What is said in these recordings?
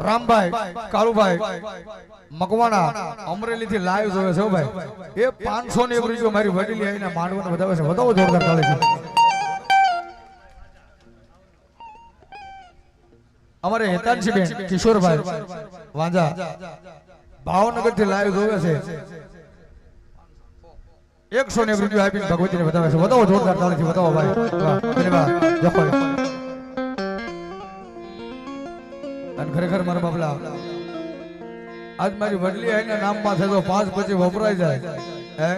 રામભાઈ કાળુભાઈ મકવાણા અમરેલી થી લાઈવ જોવે છે ભાઈ એ 500 ને 1 રૂપિયો મારી વડીલી આવીને માંડવાને વધાવે છે વધાવો જોરદાર તાળી અમારે હેતાનસી બેન કિશોરભાઈ વાંજા ભાવનગર થી લાઈવ જોવે છે 100 ને 1 રૂપિયો આપીને ભગવતીને વધાવે છે વધાવો જોરદાર તાળી વધાવો ભાઈ ધન્યવાદ જખો અને ખરેખર મારા બાપલા આજ મારી વડલી આઈના નામમાં છે તો 5 પછી વપરાઈ જાય હે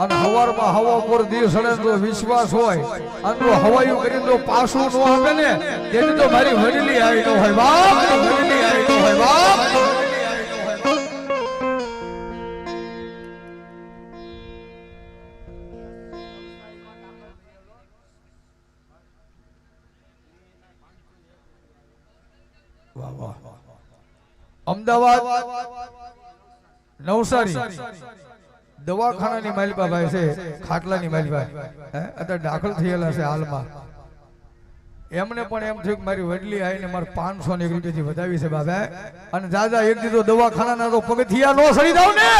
અને હવારમાં હવા પર દી સડે તો વિશ્વાસ હોય અને હવાયું કરીને તો પાછું નો આપે ને તેની તો મારી વડલી આવી ન હોય બાપ વડલી આવી ન હોય બાપ અમદાવાદ નવસારી દવાખાનાની માલિકા ભાઈ છે ખાટલાની માલિકા અત્યારે દાખલ થયેલા છે હાલમાં એમને પણ એમ થયું કે મારી વડલી આવીને મારે 500 ને 1 રૂપિયાથી વધાવી છે બાબા અને દાદા એક દીધો દવાખાનાના તો પગથિયા નો સડી જાવ ને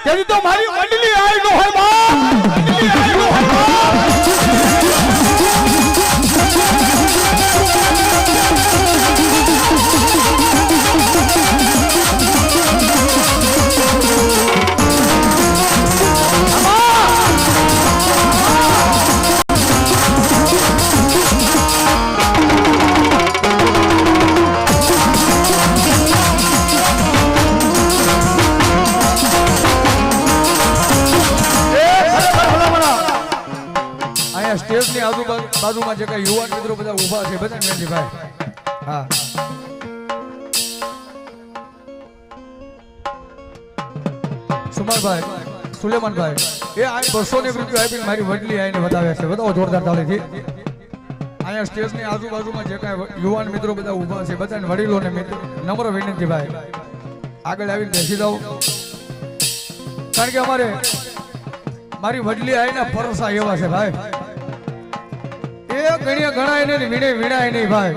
તેથી તો મારી વડલી આવી નો હોય બાપ વડલી આવી નો હોય સ્ટેજ ની આજુબાજુમાં જે કઈ યુવાન મિત્રો બધા ઉભા છે બધા મેંદીભાઈ હા સુમરભાઈ સુલેમાનભાઈ એ આ 200 ને 1 રૂપિયો આપીને મારી વડલી આવીને વધાવે છે બધા જોરદાર તાળીથી અહીંયા સ્ટેજ ની આજુબાજુમાં જે કઈ યુવાન મિત્રો બધા ઉભા છે બધાને વડીલોને નમ્ર વિનંતી ભાઈ આગળ આવીને બેસી જાઓ કારણ કે અમારે મારી વડલી આવીને પરસા એવા છે ભાઈ એ ગણ્યા ગણાય નહીં વીણે વીણાય નહીં ભાઈ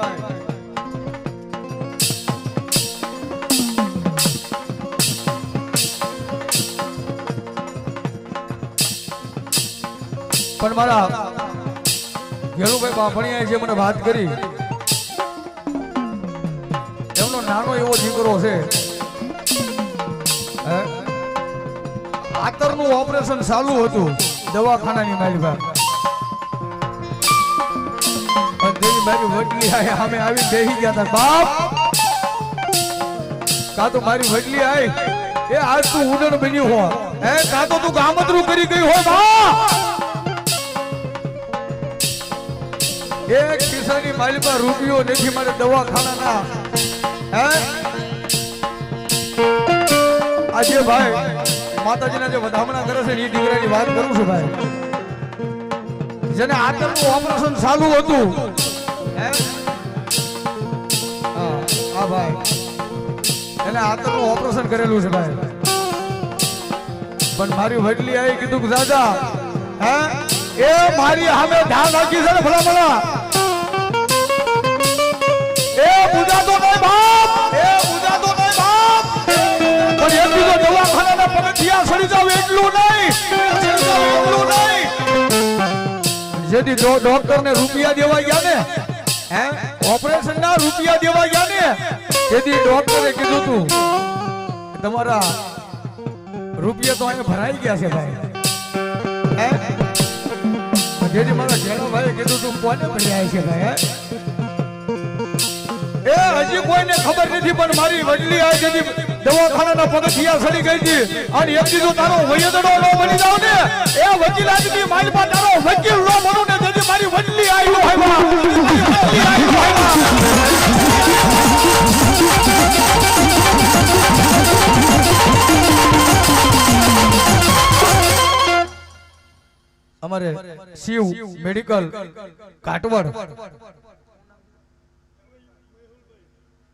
પણ મારા ઘેરુભાઈ બાફણિયાએ જે મને વાત કરી એમનો નાનો એવો દીકરો છે આતરનું ઓપરેશન ચાલુ હતું દવાખાનાની માલિકા મારી વડલી અમે આવી બેસી ગયા હતા બાપ કા તો મારી વડલી આઈ એ આજ તું ઉડન બન્યું હો હે કા તો તું ગામતરું કરી ગઈ હો બા એક કિસાની માલિકા રૂપિયો નથી મારે દવાખાનાના હે આજે ભાઈ માતાજીના જે વધામણા કરે છે એ દીકરાની વાત કરું છું ભાઈ જેને આતરનું ઓપરેશન ચાલુ હતું હા ભાઈ એને આતરનું ઓપરેશન કરેલું છે ભાઈ પણ મારી વડલી આવી કીધું કે દાદા હે એ મારી સામે ધાર નાખી છે ને ભલા ભલા એ બુજાતો નહીં બાપ એ બુજાતો નહીં બાપ પણ એ કીધું દવાખાનાના પગથિયા સડી જાવ એટલું નહીં જેથી ડોક્ટર ને રૂપિયા દેવા ગયા ને હે ઓપરેશન ના રૂપિયા દેવા ગયા ને તેથી ડોક્ટરે કીધું તું તમારા રૂપિયા તો અહીંયા ભરાઈ ગયા છે ભાઈ હે જેથી મારા ઘેરો ભાઈ કીધું તું કોને ભર્યા છે ભાઈ એ હજી કોઈને ખબર નથી પણ મારી વડલી આ જેથી દવાખાનાના પગથિયા સડી ગઈ હતી અને એમ કીધું તારો વૈદડો નો બની જાવ ને એ વકીલ આદમી માલમાં તારો વકીલ નો બનું ને જેથી મારી વડલી આવી હોય અમારે શિવ મેડિકલ કાટવડ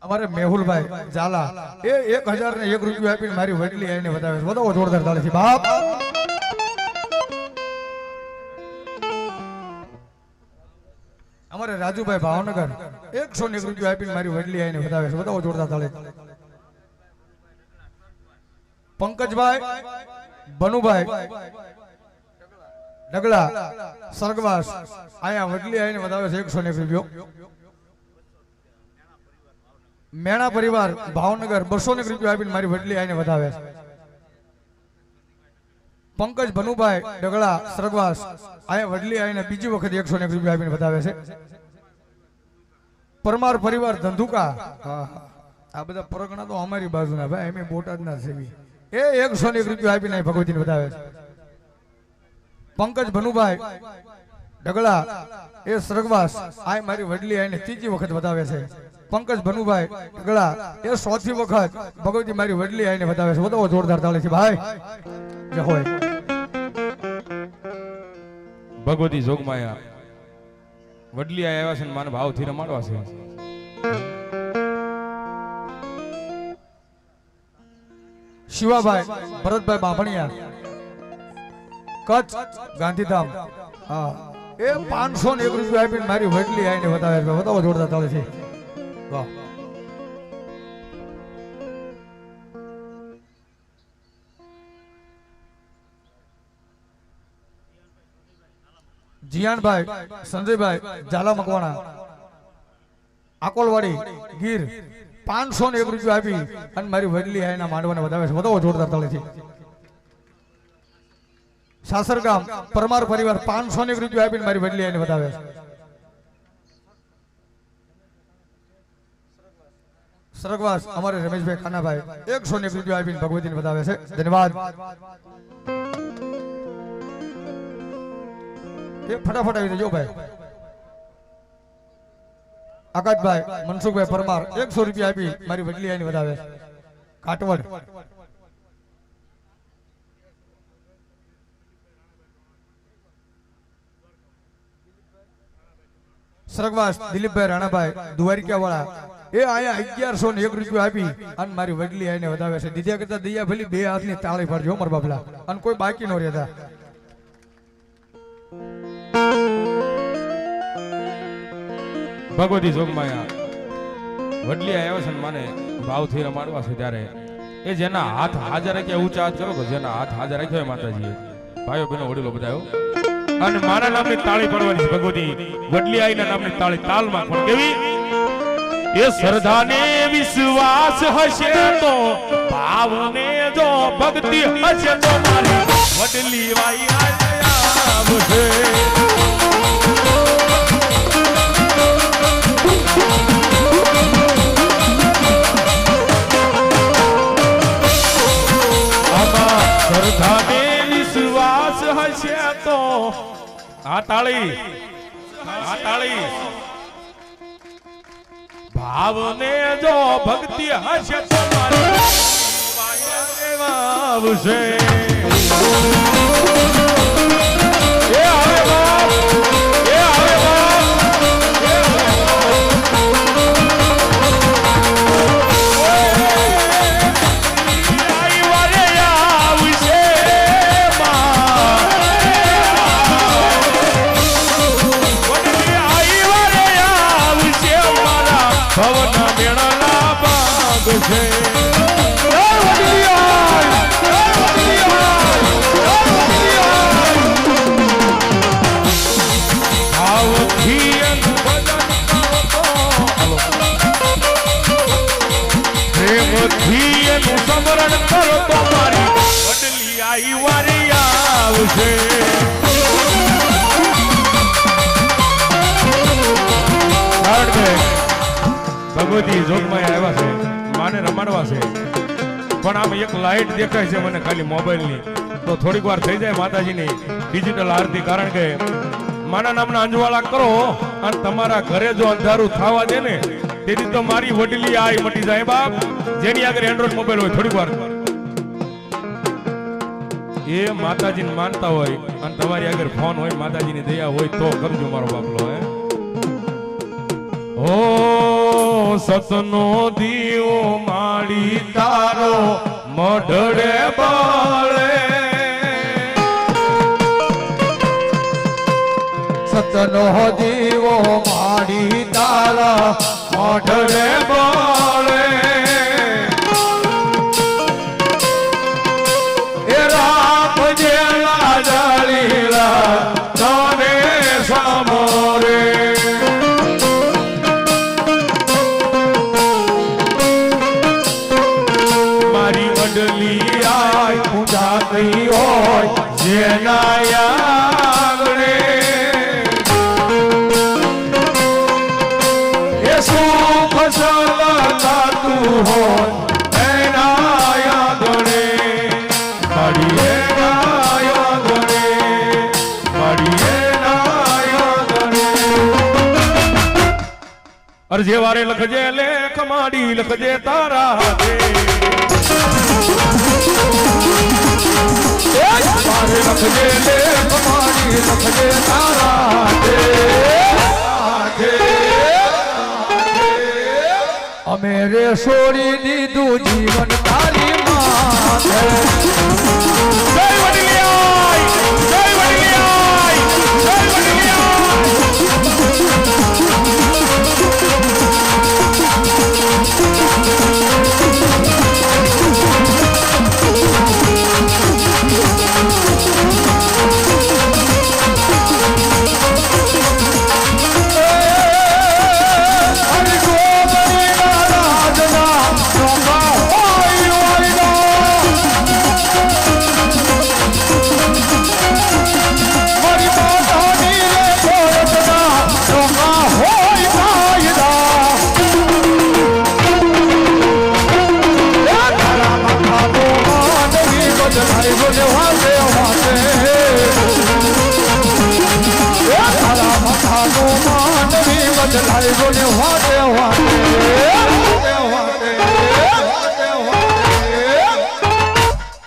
અમારે મેહુલભાઈ ઝાલા એ 1000 ને 1 રૂપિયો આપીને મારી વડલી આવીને વધાવે છે વધાવો જોરદાર તાળીથી બાપ અમારે રાજુભાઈ ભાવનગર 101 રૂપિયા આપીને મારી વડલી આવીને વધાવે છે. બતાવો જોરદાર તાળી. પંકજભાઈ બનુભાઈ ડગલા સરગવાસ આયા વડલી આવીને વધાવે છે 101 રૂપિયો. મેણા પરિવાર ભાવનગર 201 રૂપિયા આપીને મારી વડલી આવીને વધાવે છે. પંકજ બનુભાઈ ડગલા સરગવાસ આયા વડલી આવીને બીજી વખત 101 રૂપિયા આપીને વધાવે છે. પરમાર પરિવાર ધંધુકા આ બધા પરગણા તો અમારી બાજુના ભાઈ અમે બોટાદના છે એ 101 રૂપિયા આપીને ભગવતીને વધાવે છે. પંકજ બનુભાઈ ડગલા એ સરગવાસ આ મારી વડલી આવીને ત્રીજી વખત વધાવે છે. પંકજ બનુભાઈ ડગલા એ 100મી વખત ભગવતી મારી વડલી આવીને વધાવે છે. બતાવો જોરદાર તાળી છે ભાઈ. જય હોય ભગવતી જોગમાયા વડલી આવ્યા છે ને માને ભાવથી રમાડવા છે. શિવાભાઈ ભરતભાઈ બાંભણિયા કચ્છ ગાંધીધામ હા એ 501 રૂપિયા આપીને મારી વડલી આવીને વધાવે છે. બતાવો જોરદાર તાળી છે. વાહ જીયાનભાઈ સંજયભાઈ ઝાલા મકવાણા આકોલવાડી ગીર 501 રૂપિયા આપી અને મારી વડલી આયના માંડવાને વધાવે છે. બતાવો જોરદાર તાળીથી. સાસરગામ પરમાર પરિવાર 501 રૂપિયા આપીને મારી વડલી આયને વધાવે છે. સરગવાસ અમારે રમેશભાઈ ખાનાભાઈ 101 રૂપિયા આપીને ભગવતીને વધાવે છે. ધન્યવાદ. ફટાફટ આવી જજો ભાઈ. આકાશભાઈ મનસુખભાઈ પરમાર 100 રૂપિયા આપી મારી વડલી આવીને વધાવે છે. કાટવડ સરગવાસ દિલીપભાઈ રાણાભાઈ દુવારિકાવાળા એ આયા 1101 રૂપિયા આપી અને મારી વડલી આવીને વધાવે છે. દીધા કરતા દયા ભલી બે હાથની તાળી પાડજો મારા બાપલા અને કોઈ બાકી ન રહેતા. ભગવતી જોગમાયા વડલી આવ્યા છે ને માને ભાવથી રમાડવા છે ત્યારે એ જેના હાથ હાજર રાખ્યા ઊંચા હાથ કરો તો જેના હાથ હાજર રાખ્યો માતાજીએ ભાઈઓ બહેનો વડીલો બધાયો અને મારા નામની તાળી પડવાની છે. ભગવતી વડલી આઈના નામની તાળી તાલમાં પણ કેવી એ શ્રદ્ધાને વિશ્વાસ હશે તો ભાવને જો ભક્તિ હશે તો મારી વડલી વાઈ આવશે. શ્રદ્ધાને વિશ્વાસ હશે તો આ તાળી ભાવને જો ભક્તિ હશે તો મારી આવશે. એ આવે બાપ એ આવે બાપ ભવના મેળાના ભાગ છે. પ્રેમથી એનું સ્મરણ કરો તો મારી વડલી આઈ વારી આવશે. ભગવતી જોગમાં આવ્યા છે માને રમાડવા છે પણ આમ એક લાઈટ દેખાય છે મને ખાલી મોબાઈલની તો થોડીક વાર થઈ જાય માતાજીની ડિજિટલ આરતી. કારણ કે માના નામના અંજવાળા કરો અને તમારા ઘરે જો અંધારું થવા દે ને તેથી તો મારી વડલી આઈ મટી જાય બાપ. જેની આગળ એન્ડ્રોઈડ મોબાઈલ હોય થોડીક વાર એ માતાજીને માનતા હોય અને તમારી આગળ ફોન હોય માતાજીની દયા હોય તો કરજો મારો બાપલો. હે ઓ સતનો દીવો માળી તારો મઢડે બળે સતનો દીવો માડી તારા મોઢરે બોલે એ રામ જેલા જાળીલા તને સામોરે મારી મંડલી આય પૂજા થઈ હોય જેના આંગણે એ સુખ સલાતું હોય એના આંગણે મારી એના આંગણે મારી એના આંગણે અરજે વારે લખજે લેખ માડી લખજે તારા હાથે મારે લખજે લેખ માડી લખજે તારા હાથે અમે રે છોડી દીધું જીવન તારી માથે જય વડલિયાય જય વડલિયાય જય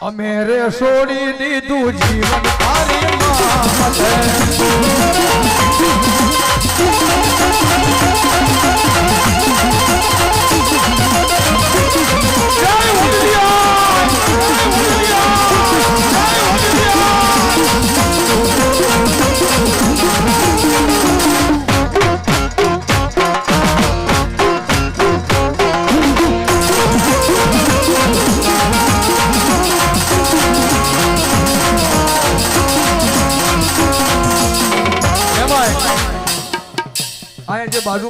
અમે રે છોડી દીધું જીવન તારી માથે જય વડલિયાય જે બાજુ